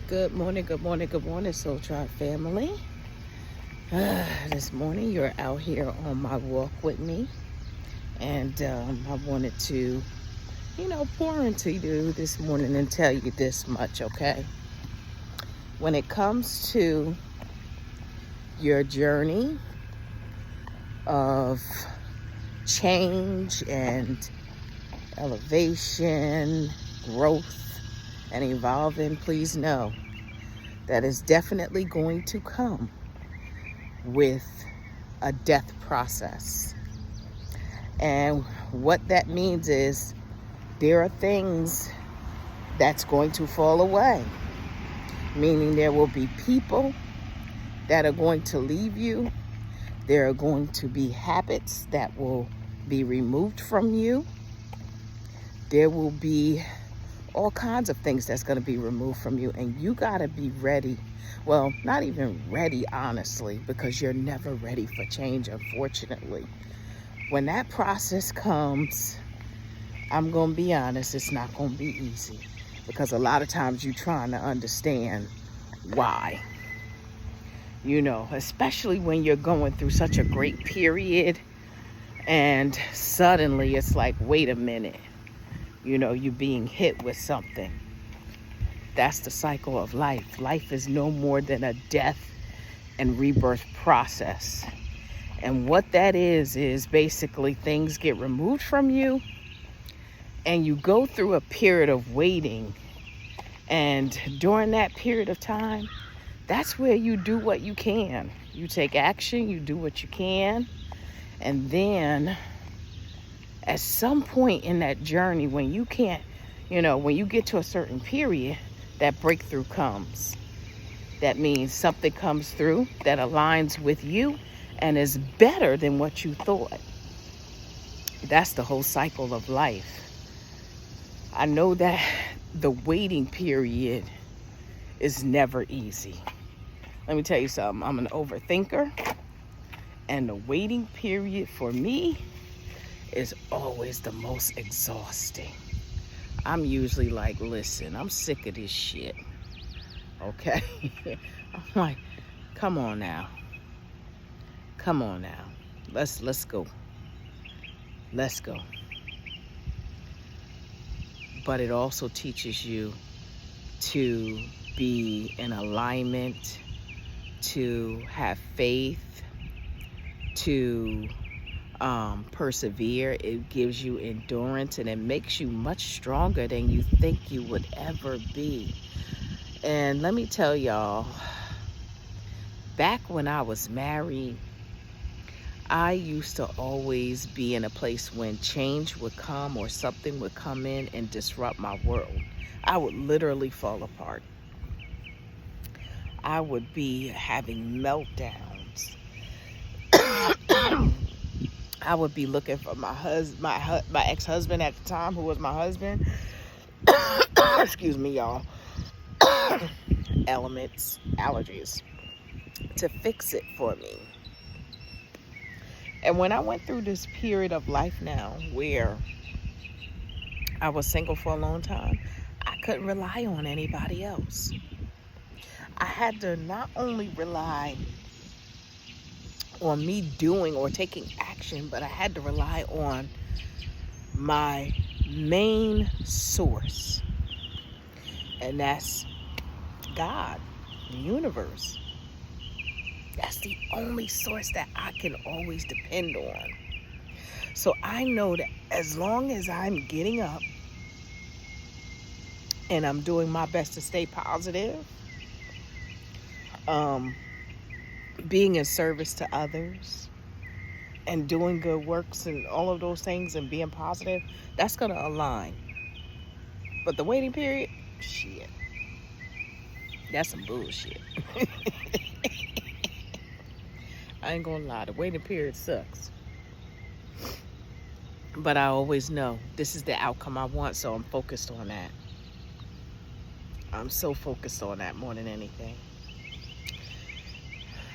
Good morning, good morning, good morning, Soul Tribe family. This morning you're out here on my walk with me, and I wanted to, pour into you this morning and tell you this much, okay? When it comes to your journey of change and elevation, growth, and evolving, please know that is definitely going to come with a death process. And what that means is there are things that's going to fall away, meaning there will be people that are going to leave you. There are going to be habits that will be removed from you. There will be all kinds of things that's going to be removed from you, and you got to be ready. Well, not even ready, honestly, because you're never ready for change, unfortunately. When that process comes, I'm going to be honest, it's not going to be easy, because a lot of times you're trying to understand why. Especially when you're going through such a great period, and suddenly it's like, wait a minute. You're being hit with something. That's the cycle of life. Life is no more than a death and rebirth process. And what that is basically things get removed from you, and you go through a period of waiting. And during that period of time, that's where you do what you can. You take action, you do what you can, and then at some point in that journey, when you can't, when you get to a certain period, that breakthrough comes. That means something comes through that aligns with you and is better than what you thought. That's the whole cycle of life. I know that the waiting period is never easy. Let me tell you something. I'm an overthinker, and the waiting period for me is always the most exhausting. I'm usually like, listen, I'm sick of this shit. Okay? I'm like, come on now. Come on now. Let's go. Let's go. But it also teaches you to be in alignment, to have faith, to persevere. It gives you endurance, and it makes you much stronger than you think you would ever be. And let me tell y'all, back when I was married, I used to always be in a place when change would come or something would come in and disrupt my world. I would literally fall apart. I would be having meltdowns. I would be looking for my ex-husband at the time, who was my husband. Excuse me, y'all. Allergies, to fix it for me. And when I went through this period of life now, where I was single for a long time, I couldn't rely on anybody else. I had to not only rely on me doing or taking action, but I had to rely on my main source, and that's God, the universe. That's the only source that I can always depend on. So I know that as long as I'm getting up and I'm doing my best to stay positive, being in service to others, and doing good works and all of those things and being positive, that's going to align. But the waiting period, shit, that's some bullshit. I ain't gonna lie, the waiting period sucks. But I always know this is the outcome I want, so I'm focused on that. I'm so focused on that more than anything.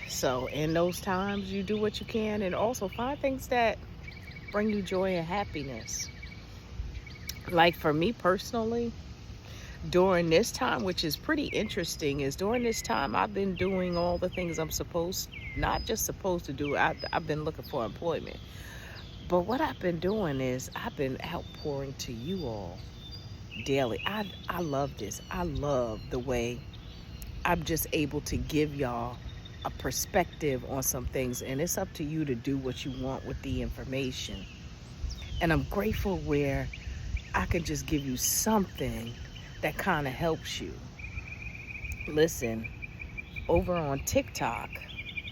So in those times, you do what you can, and also find things that bring you joy and happiness. Like for me personally, during this time, which is pretty interesting, is during this time I've been doing all the things I'm not just supposed to do. I've been looking for employment. But what I've been doing is I've been outpouring to you all daily. I love this. I love the way I'm just able to give y'all a perspective on some things, and it's up to you to do what you want with the information. And I'm grateful where I can just give you something that kind of helps you. Listen, over on TikTok,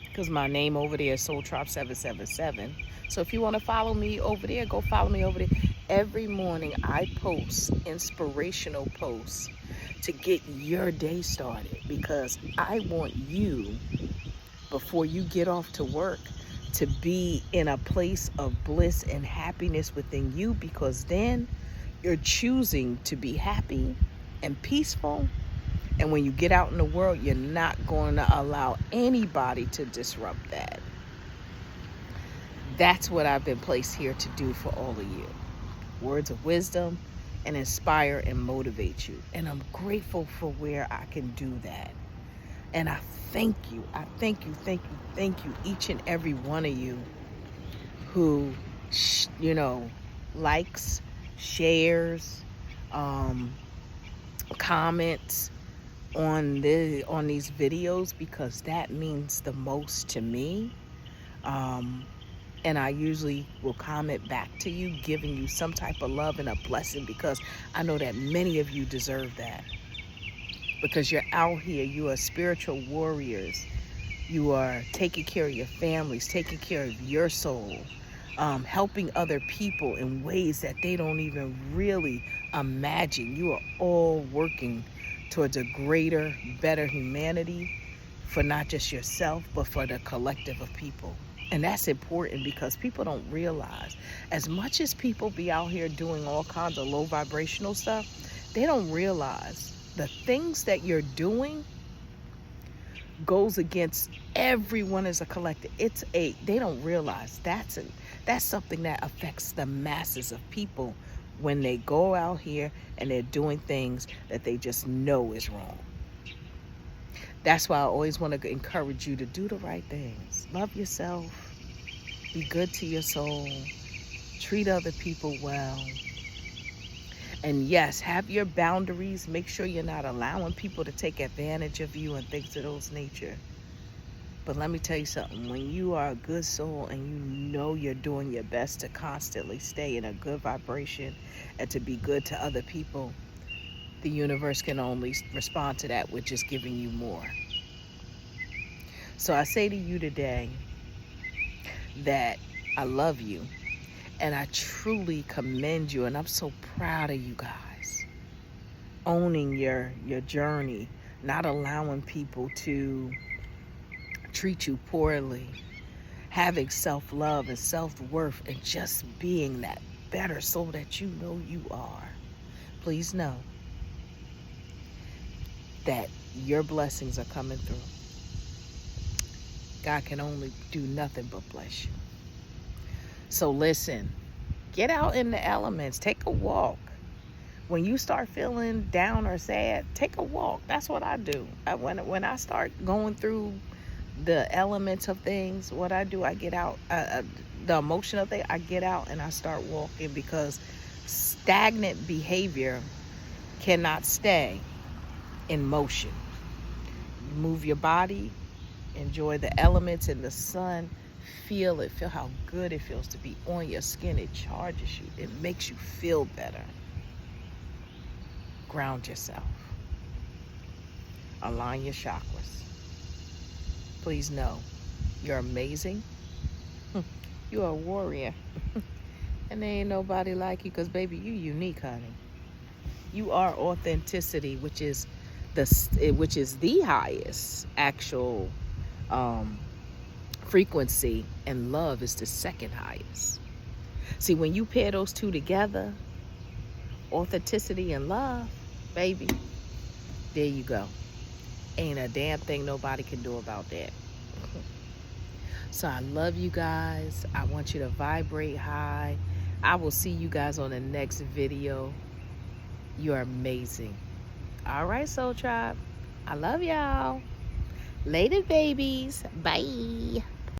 because my name over there is SoulTrop777. So if you want to follow me over there, go follow me over there. Every morning I post inspirational posts to get your day started, because I want you, before you get off to work, to be in a place of bliss and happiness within you, because then you're choosing to be happy and peaceful. And when you get out in the world, you're not going to allow anybody to disrupt that. That's what I've been placed here to do for all of you. Words of wisdom, and inspire and motivate you. And I'm grateful for where I can do that. And I thank you. I thank you, each and every one of you who, likes, shares, comments on these videos, because that means the most to me. And I usually will comment back to you, giving you some type of love and a blessing, because I know that many of you deserve that. Because you're out here, you are spiritual warriors. You are taking care of your families, taking care of your soul, helping other people in ways that they don't even really imagine. You are all working towards a greater, better humanity for not just yourself, but for the collective of people. And that's important, because people don't realize, as much as people be out here doing all kinds of low vibrational stuff, they don't realize the things that you're doing goes against everyone as a collective. They don't realize that's something that affects the masses of people when they go out here and they're doing things that they just know is wrong. That's why I always want to encourage you to do the right things. Love yourself. Be good to your soul. Treat other people well. And yes, have your boundaries. Make sure you're not allowing people to take advantage of you and things of those nature. But let me tell you something. When you are a good soul and you know you're doing your best to constantly stay in a good vibration and to be good to other people, the universe can only respond to that with just giving you more. So I say to you today that I love you, and I truly commend you, and I'm so proud of you guys. Owning your journey, not allowing people to treat you poorly, having self-love and self-worth, and just being that better soul that you know you are. Please know that your blessings are coming through. God can only do nothing but bless you. So listen, get out in the elements, take a walk. When you start feeling down or sad, take a walk. That's what I do. When I start going through the elements of things, what I do, I get out, the emotional thing, I get out and I start walking, because stagnant behavior cannot stay in motion. Move your body, enjoy the elements in the sun, feel it, feel how good it feels to be on your skin. It charges you, it makes you feel better. Ground yourself, align your chakras. Please know you're amazing. You're a warrior. And there ain't nobody like you, because baby, you unique, honey. You are authenticity, which is the highest actual frequency, and love is the second highest. See, when you pair those two together, authenticity and love, baby, there you go. Ain't a damn thing nobody can do about that. So I love you guys. I want you to vibrate high. I will see you guys on the next video. You're amazing. All right, Soul Tribe. I love y'all. Later, babies. Bye.